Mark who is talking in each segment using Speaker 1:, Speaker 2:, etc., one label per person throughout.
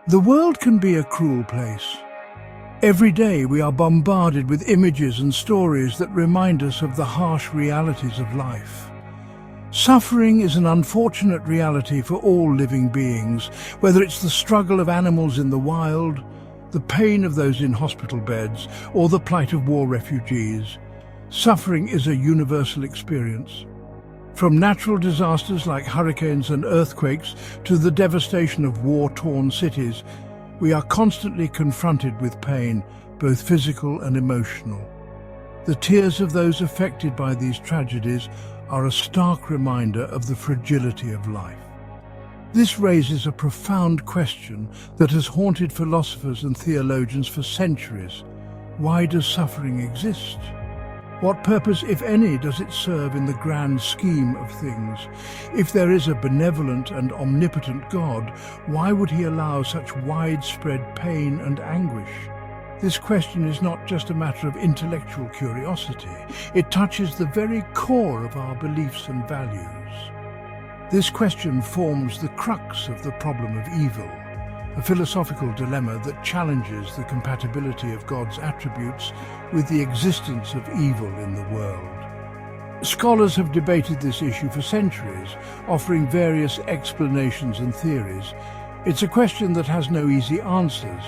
Speaker 1: The world can be a cruel place. Every day we are bombarded with images and stories that remind us of the harsh realities of life. Suffering is an unfortunate reality for all living beings, whether it's the struggle of animals in the wild, the pain of those in hospital beds, or the plight of war refugees. Suffering is a universal experience. From natural disasters like hurricanes and earthquakes to the devastation of war-torn cities, we are constantly confronted with pain, both physical and emotional. The tears of those affected by these tragedies are a stark reminder of the fragility of life. This raises a profound question that has haunted philosophers and theologians for centuries. Why does suffering exist? What purpose, if any, does it serve in the grand scheme of things? If there is a benevolent and omnipotent God, why would he allow such widespread pain and anguish? This question is not just a matter of intellectual curiosity. It touches the very core of our beliefs and values. This question forms the crux of the problem of evil, a philosophical dilemma that challenges the compatibility of God's attributes with the existence of evil in the world. Scholars have debated this issue for centuries, offering various explanations and theories. It's a question that has no easy answers,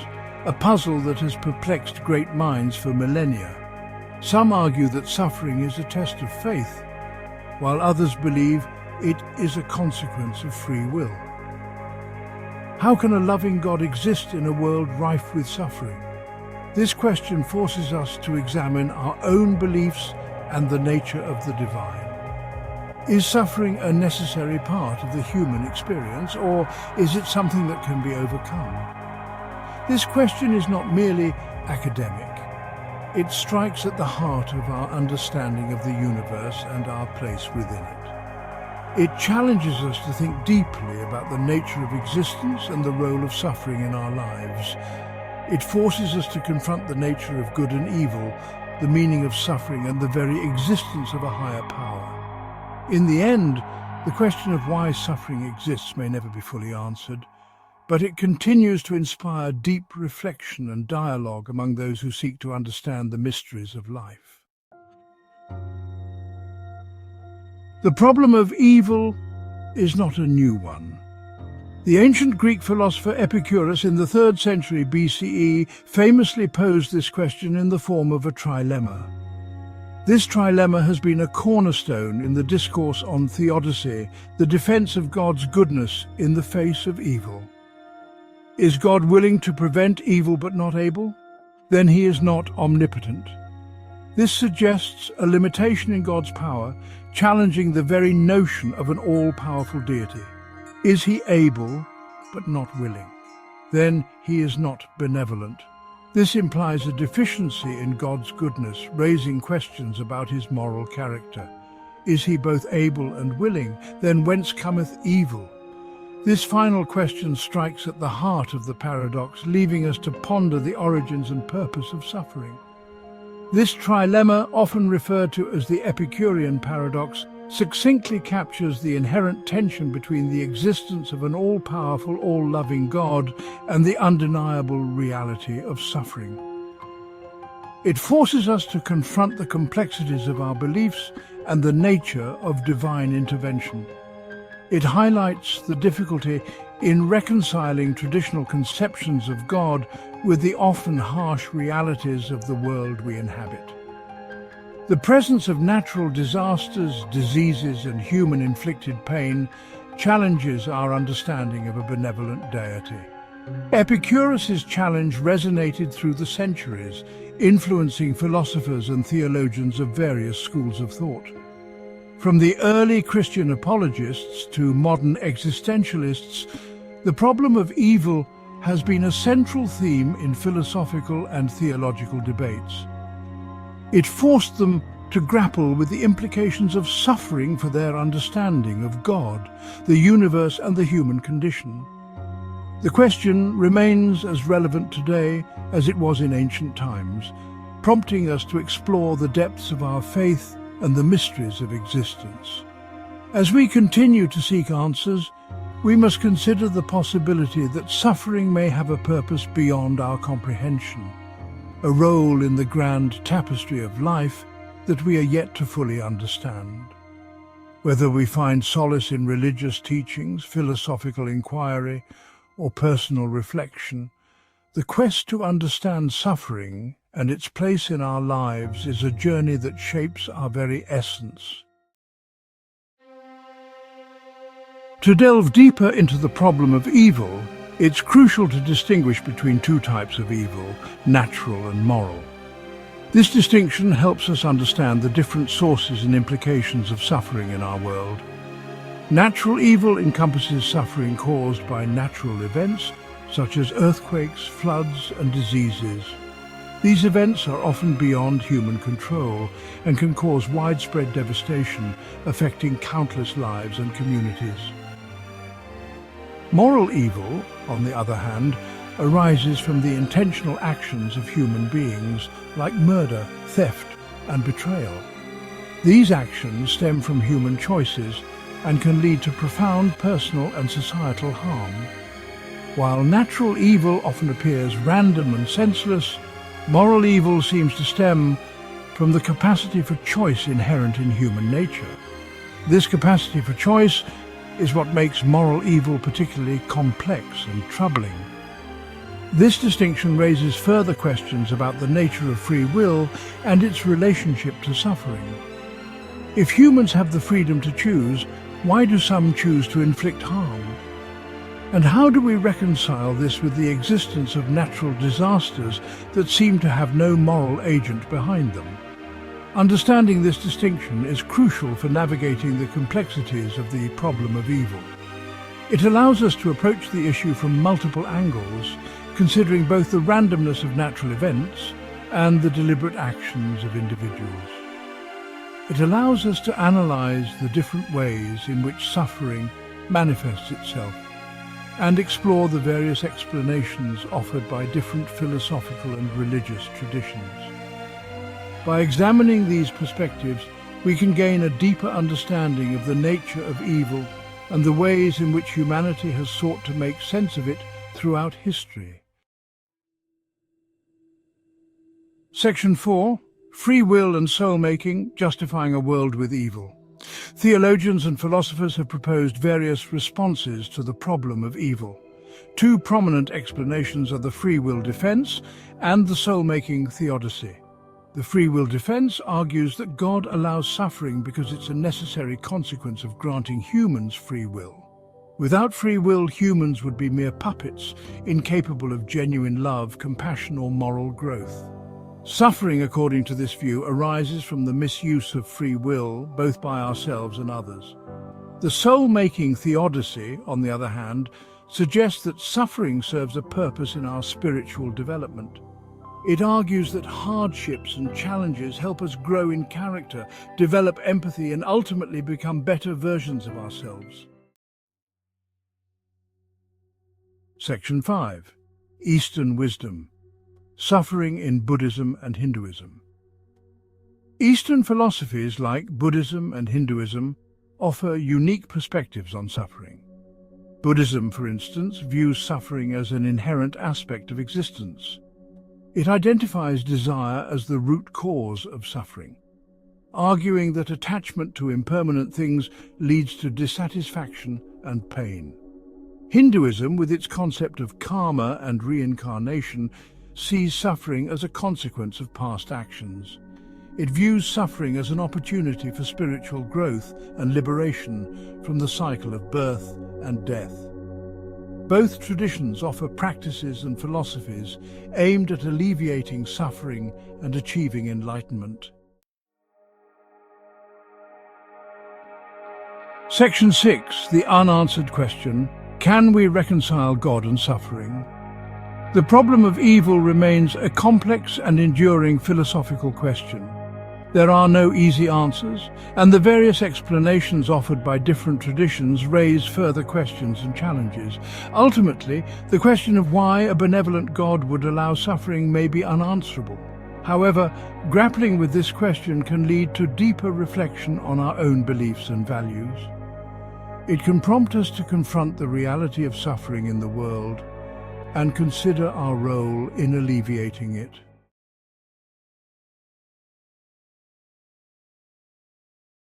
Speaker 1: a puzzle that has perplexed great minds for millennia. Some argue that suffering is a test of faith, while others believe it is a consequence of free will. How can a loving God exist in a world rife with suffering? This question forces us to examine our own beliefs and the nature of the divine. Is suffering a necessary part of the human experience, or is it something that can be overcome? This question is not merely academic. It strikes at the heart of our understanding of the universe and our place within it. It challenges us to think deeply about the nature of existence and the role of suffering in our lives. It forces us to confront the nature of good and evil, the meaning of suffering, and the very existence of a higher power. In the end, the question of why suffering exists may never be fully answered, but it continues to inspire deep reflection and dialogue among those who seek to understand the mysteries of life. The problem of evil is not a new one. The ancient Greek philosopher Epicurus in the 3rd century BCE famously posed this question in the form of a trilemma. This trilemma has been a cornerstone in the discourse on theodicy, the defense of God's goodness in the face of evil. Is God willing to prevent evil but not able? Then he is not omnipotent. This suggests a limitation in God's power, challenging the very notion of an all-powerful deity. Is he able but not willing? Then he is not benevolent. This implies a deficiency in God's goodness, raising questions about his moral character. Is he both able and willing? Then whence cometh evil? This final question strikes at the heart of the paradox, leaving us to ponder the origins and purpose of suffering. This trilemma, often referred to as the Epicurean paradox, succinctly captures the inherent tension between the existence of an all-powerful, all-loving God and the undeniable reality of suffering. It forces us to confront the complexities of our beliefs and the nature of divine intervention. It highlights the difficulty in reconciling traditional conceptions of God with the often harsh realities of the world we inhabit. The presence of natural disasters, diseases, and human-inflicted pain challenges our understanding of a benevolent deity. Epicurus's challenge resonated through the centuries, influencing philosophers and theologians of various schools of thought. From the early Christian apologists to modern existentialists, the problem of evil has been a central theme in philosophical and theological debates. It forced them to grapple with the implications of suffering for their understanding of God, the universe, and the human condition. The question remains as relevant today as it was in ancient times, prompting us to explore the depths of our faith and the mysteries of existence. As we continue to seek answers, we must consider the possibility that suffering may have a purpose beyond our comprehension, a role in the grand tapestry of life that we are yet to fully understand. Whether we find solace in religious teachings, philosophical inquiry, or personal reflection, the quest to understand suffering and its place in our lives is a journey that shapes our very essence. To delve deeper into the problem of evil, it's crucial to distinguish between two types of evil, natural and moral. This distinction helps us understand the different sources and implications of suffering in our world. Natural evil encompasses suffering caused by natural events such as earthquakes, floods, and diseases. These events are often beyond human control and can cause widespread devastation, affecting countless lives and communities. Moral evil, on the other hand, arises from the intentional actions of human beings like murder, theft, and betrayal. These actions stem from human choices and can lead to profound personal and societal harm. While natural evil often appears random and senseless, moral evil seems to stem from the capacity for choice inherent in human nature. This capacity for choice is what makes moral evil particularly complex and troubling. This distinction raises further questions about the nature of free will and its relationship to suffering. If humans have the freedom to choose, why do some choose to inflict harm? And how do we reconcile this with the existence of natural disasters that seem to have no moral agent behind them? Understanding this distinction is crucial for navigating the complexities of the problem of evil. It allows us to approach the issue from multiple angles, considering both the randomness of natural events and the deliberate actions of individuals. It allows us to analyze the different ways in which suffering manifests itself and explore the various explanations offered by different philosophical and religious traditions. By examining these perspectives, we can gain a deeper understanding of the nature of evil and the ways in which humanity has sought to make sense of it throughout history. Section 4. Free will and soul-making, justifying a world with evil. Theologians and philosophers have proposed various responses to the problem of evil. Two prominent explanations are the free will defense and the soul-making theodicy. The free will defense argues that God allows suffering because it's a necessary consequence of granting humans free will. Without free will, humans would be mere puppets, incapable of genuine love, compassion, or moral growth. Suffering, according to this view, arises from the misuse of free will, both by ourselves and others. The soul-making theodicy, on the other hand, suggests that suffering serves a purpose in our spiritual development. It argues that hardships and challenges help us grow in character, develop empathy, and ultimately become better versions of ourselves. Section 5. Eastern Wisdom. Suffering in Buddhism and Hinduism. Eastern philosophies like Buddhism and Hinduism offer unique perspectives on suffering. Buddhism, for instance, views suffering as an inherent aspect of existence. It identifies desire as the root cause of suffering, arguing that attachment to impermanent things leads to dissatisfaction and pain. Hinduism, with its concept of karma and reincarnation, sees suffering as a consequence of past actions. It views suffering as an opportunity for spiritual growth and liberation from the cycle of birth and death. Both traditions offer practices and philosophies aimed at alleviating suffering and achieving enlightenment. Section 6. The unanswered question: can we reconcile God and suffering? The problem of evil remains a complex and enduring philosophical question. There are no easy answers, and the various explanations offered by different traditions raise further questions and challenges. Ultimately, the question of why a benevolent God would allow suffering may be unanswerable. However, grappling with this question can lead to deeper reflection on our own beliefs and values. It can prompt us to confront the reality of suffering in the world and consider our role in alleviating it.